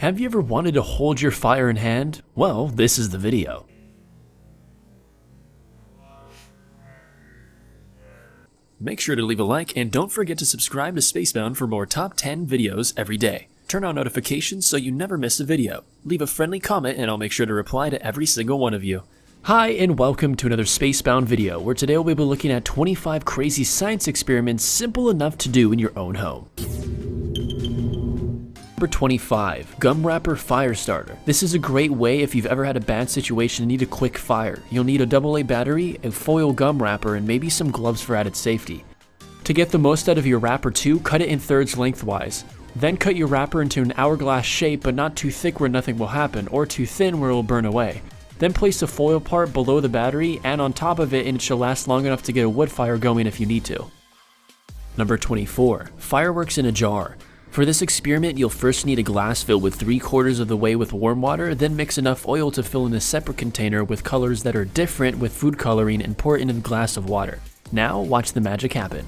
Have you ever wanted to hold your fire in hand? Well, this is the video. Make sure to leave a like and don't forget to subscribe to Spacebound for more top 10 videos every day. Turn on notifications so you never miss a video. Leave a friendly comment and I'll make sure to reply to every single one of you. Hi and welcome to another Spacebound video where today we'll be looking at 25 crazy science experiments simple enough to do in your own home. Number 25. Gum Wrapper Fire Starter. This is a great way if you've ever had a bad situation and need a quick fire. You'll need a AA battery, a foil gum wrapper, and maybe some gloves for added safety. To get the most out of your wrapper too, cut it in thirds lengthwise. Then cut your wrapper into an hourglass shape but not too thick where nothing will happen, or too thin where it will burn away. Then place the foil part below the battery and on top of it, and it should last long enough to get a wood fire going if you need to. Number 24. Fireworks in a jar. For this experiment, you'll first need a glass filled with 3/4 of the way with warm water, then mix enough oil to fill in a separate container with colors that are different with food coloring and pour it into the glass of water. Now, watch the magic happen.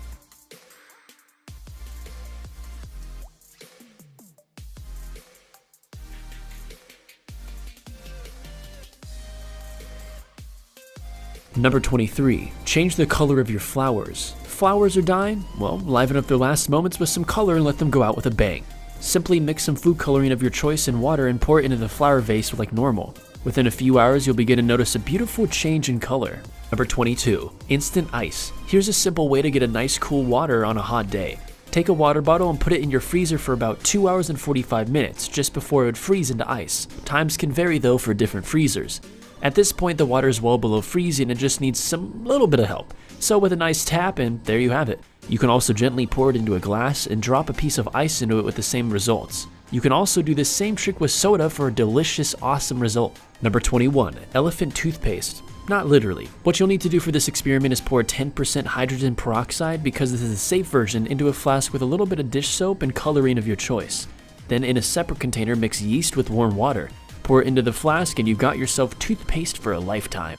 Number 23. Change the color of your flowers. Flowers are dying? Well, liven up their last moments with some color and let them go out with a bang. Simply mix some food coloring of your choice in water and pour it into the flower vase like normal. Within a few hours, you'll begin to notice a beautiful change in color. Number 22. Instant ice. Here's a simple way to get a nice cool water on a hot day. Take a water bottle and put it in your freezer for about 2 hours and 45 minutes, just before it would freeze into ice. Times can vary though for different freezers. At this point, the water is well below freezing and just needs some little bit of help. So with a nice tap, and there you have it. You can also gently pour it into a glass and drop a piece of ice into it with the same results. You can also do this same trick with soda for a delicious, awesome result. Number 21. Elephant toothpaste. Not literally. What you'll need to do for this experiment is pour 10% hydrogen peroxide, because this is a safe version, into a flask with a little bit of dish soap and coloring of your choice. Then in a separate container, mix yeast with warm water. Pour it into the flask and you've got yourself toothpaste for a lifetime.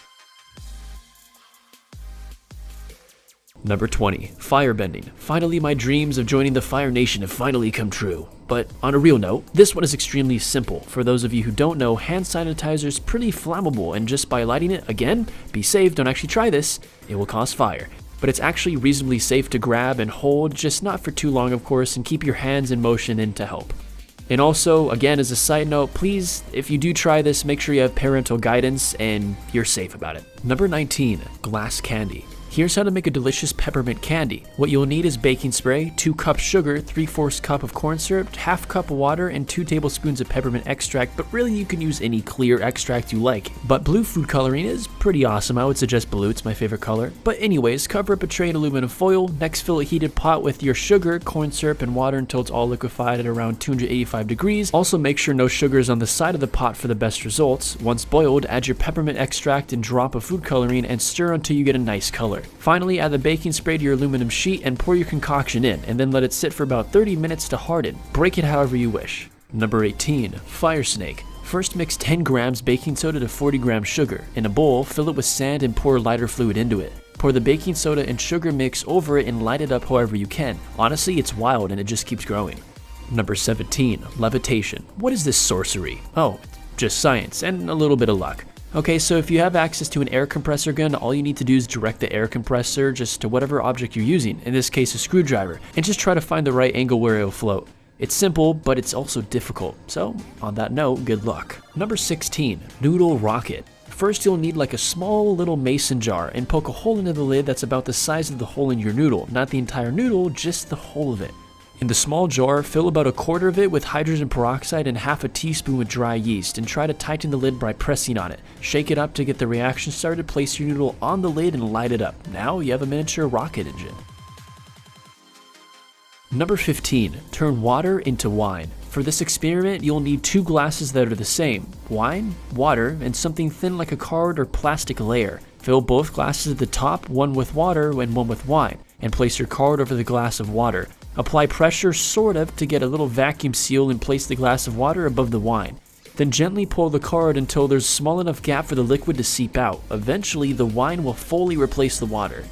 Number 20. Firebending. Finally, my dreams of joining the Fire Nation have finally come true. But on a real note, this one is extremely simple. For those of you who don't know, hand sanitizer is pretty flammable, and just by lighting it, again, be safe, don't actually try this, it will cause fire. But it's actually reasonably safe to grab and hold, just not for too long of course, and keep your hands in motion in to help. And also, again, as a side note, please, if you do try this, make sure you have parental guidance and you're safe about it. Number 19. Glass candy. Here's how to make a delicious peppermint candy. What you'll need is baking spray, 2 cups sugar, 3/4 cup of corn syrup, ½ cup of water, and 2 tablespoons of peppermint extract, but really you can use any clear extract you like. But blue food coloring is pretty awesome. I would suggest blue, it's my favorite color. But anyways, cover up a tray in aluminum foil, next fill a heated pot with your sugar, corn syrup, and water until it's all liquefied at around 285 degrees. Also make sure no sugar is on the side of the pot for the best results. Once boiled, add your peppermint extract and drop of food coloring and stir until you get a nice color. Finally, add the baking spray to your aluminum sheet and pour your concoction in, and then let it sit for about 30 minutes to harden. Break it however you wish. Number 18. Fire snake. First mix 10 grams baking soda to 40 grams sugar. In a bowl, fill it with sand and pour lighter fluid into it. Pour the baking soda and sugar mix over it and light it up however you can. Honestly, it's wild and it just keeps growing. Number 17. Levitation. What is this sorcery? Oh, just science and a little bit of luck. Okay, so if you have access to an air compressor gun, all you need to do is direct the air compressor just to whatever object you're using, in this case a screwdriver, and just try to find the right angle where it'll float. It's simple, but it's also difficult, so on that note, good luck. Number 16. Noodle rocket. First you'll need like a small little mason jar and poke a hole into the lid that's about the size of the hole in your noodle, not the entire noodle, just the hole of it. In the small jar, fill about 1/4 of it with hydrogen peroxide and ½ teaspoon with dry yeast, and try to tighten the lid by pressing on it. Shake it up to get the reaction started, place your noodle on the lid and light it up. Now you have a miniature rocket engine. Number 15. Turn water into wine. For this experiment, you'll need 2 glasses that are the same. Wine, water, and something thin like a card or plastic layer. Fill both glasses at the top, one with water and one with wine, and place your card over the glass of water. Apply pressure, sort of, to get a little vacuum seal and place the glass of water above the wine. Then gently pull the card until there's a small enough gap for the liquid to seep out. Eventually, the wine will fully replace the water.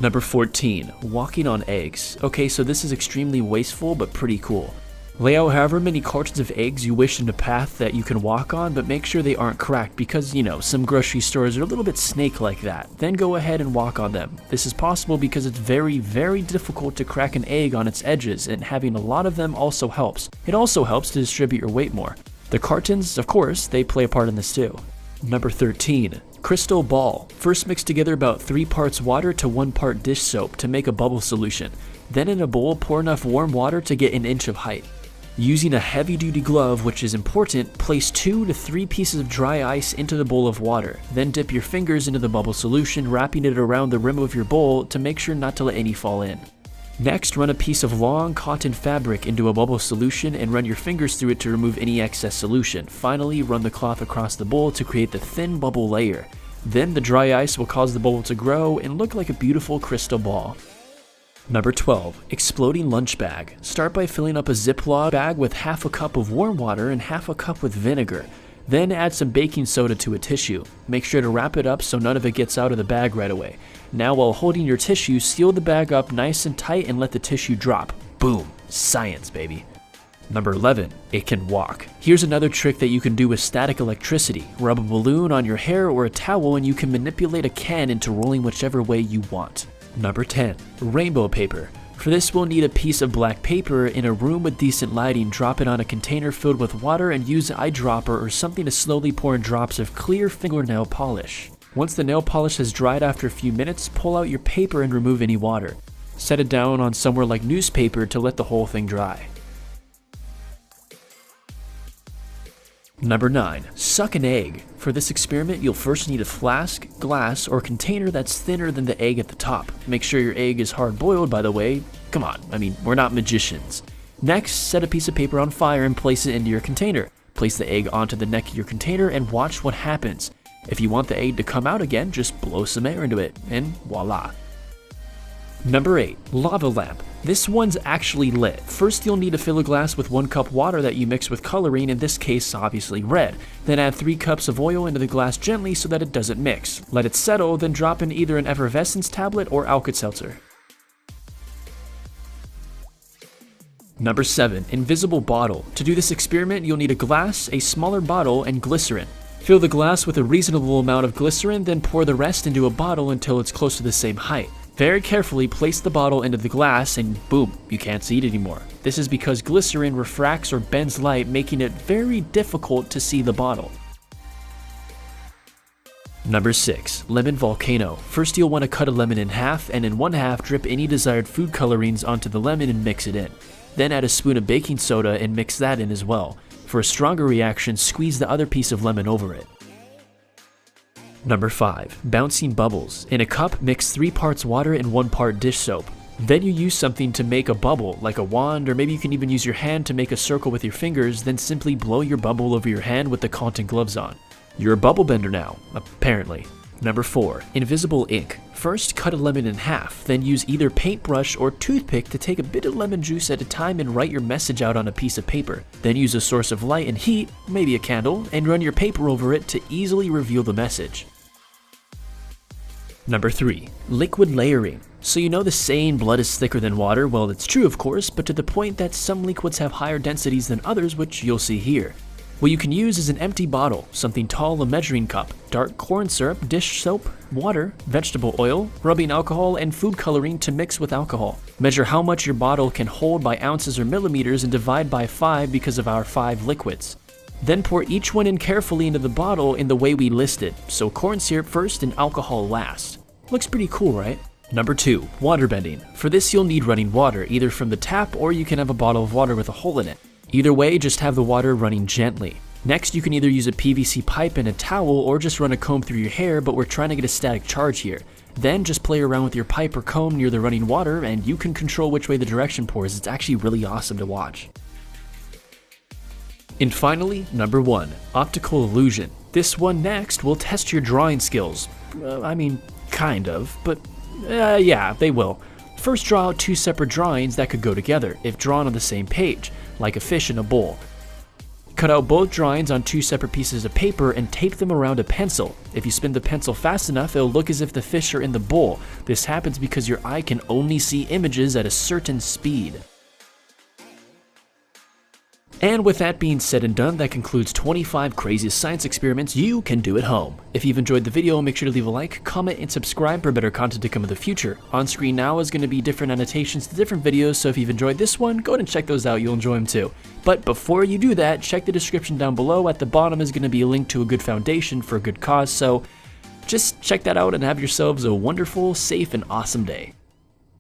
Number 14, walking on eggs. Okay, so this is extremely wasteful but pretty cool. Lay out however many cartons of eggs you wish in a path that you can walk on, but make sure they aren't cracked because, you know, some grocery stores are a little bit snake like that. Then go ahead and walk on them. This is possible because it's very, very difficult to crack an egg on its edges, and having a lot of them also helps. It also helps to distribute your weight more. The cartons, of course, they play a part in this too. Number 13, crystal ball. First mix together about 3 parts water to 1 part dish soap to make a bubble solution. Then in a bowl, pour enough warm water to get an inch of height. Using a heavy-duty glove, which is important, place 2 to 3 pieces of dry ice into the bowl of water. Then dip your fingers into the bubble solution, wrapping it around the rim of your bowl to make sure not to let any fall in. Next, run a piece of long cotton fabric into a bubble solution and run your fingers through it to remove any excess solution. Finally, run the cloth across the bowl to create the thin bubble layer. Then the dry ice will cause the bubble to grow and look like a beautiful crystal ball. Number 12, exploding lunch bag. Start by filling up a Ziploc bag with half a cup of warm water and half a cup with vinegar. Then add some baking soda to a tissue. Make sure to wrap it up so none of it gets out of the bag right away. Now while holding your tissue, seal the bag up nice and tight and let the tissue drop. Boom, science baby. Number 11, it can walk. Here's another trick that you can do with static electricity. Rub a balloon on your hair or a towel and you can manipulate a can into rolling whichever way you want. Number 10, rainbow paper. For this we'll need a piece of black paper. In a room with decent lighting, drop it on a container filled with water and use an eyedropper or something to slowly pour in drops of clear fingernail polish. Once the nail polish has dried after a few minutes, pull out your paper and remove any water. Set it down on somewhere like newspaper to let the whole thing dry. Number 9, suck an egg. For this experiment, you'll first need a flask, glass, or container that's thinner than the egg at the top. Make sure your egg is hard-boiled, by the way. Come on, I mean, we're not magicians. Next, set a piece of paper on fire and place it into your container. Place the egg onto the neck of your container and watch what happens. If you want the egg to come out again, just blow some air into it, and voila. Number 8, lava lamp. This one's actually lit. First you'll need to fill a glass with 1 cup water that you mix with coloring, in this case obviously red. Then add 3 cups of oil into the glass gently so that it doesn't mix. Let it settle, then drop in either an effervescence tablet or Alka-Seltzer. Number 7, invisible bottle. To do this experiment you'll need a glass, a smaller bottle, and glycerin. Fill the glass with a reasonable amount of glycerin, then pour the rest into a bottle until it's close to the same height. Very carefully place the bottle into the glass and boom, you can't see it anymore. This is because glycerin refracts or bends light, making it very difficult to see the bottle. Number 6, lemon volcano. First you'll want to cut a lemon in half, and in one half drip any desired food colorings onto the lemon and mix it in. Then add a spoon of baking soda and mix that in as well. For a stronger reaction, squeeze the other piece of lemon over it. Number 5, bouncing bubbles. In a cup, mix 3 parts water and 1 part dish soap. Then you use something to make a bubble, like a wand, or maybe you can even use your hand to make a circle with your fingers, then simply blow your bubble over your hand with the cotton gloves on. You're a bubble bender now, apparently. Number 4, invisible ink. First, cut a lemon in half, then use either paintbrush or toothpick to take a bit of lemon juice at a time and write your message out on a piece of paper. Then use a source of light and heat, maybe a candle, and run your paper over it to easily reveal the message. Number 3, liquid layering. So you know the saying blood is thicker than water? Well, it's true of course, but to the point that some liquids have higher densities than others, which you'll see here. What you can use is an empty bottle, something tall, a measuring cup, dark corn syrup, dish soap, water, vegetable oil, rubbing alcohol, and food coloring to mix with alcohol. Measure how much your bottle can hold by ounces or millimeters and divide by 5 because of our 5 liquids. Then pour each one in carefully into the bottle in the way we listed, so corn syrup first and alcohol last. Looks pretty cool, right? Number 2, water bending. For this you'll need running water, either from the tap or you can have a bottle of water with a hole in it. Either way, just have the water running gently. Next, you can either use a PVC pipe and a towel or just run a comb through your hair, but we're trying to get a static charge here. Then just play around with your pipe or comb near the running water and you can control which way the direction pours. It's actually really awesome to watch. And finally, number 1, optical illusion. This one next will test your drawing skills. Kind of, but yeah, they will. First, draw out 2 separate drawings that could go together if drawn on the same page, like a fish in a bowl. Cut out both drawings on 2 separate pieces of paper and tape them around a pencil. If you spin the pencil fast enough, it'll look as if the fish are in the bowl. This happens because your eye can only see images at a certain speed. And with that being said and done, that concludes 25 craziest science experiments you can do at home. If you've enjoyed the video, make sure to leave a like, comment, and subscribe for better content to come in the future. On screen now is going to be different annotations to different videos, so if you've enjoyed this one, go ahead and check those out, you'll enjoy them too. But before you do that, check the description down below. At the bottom is going to be a link to a good foundation for a good cause, so just check that out and have yourselves a wonderful, safe, and awesome day.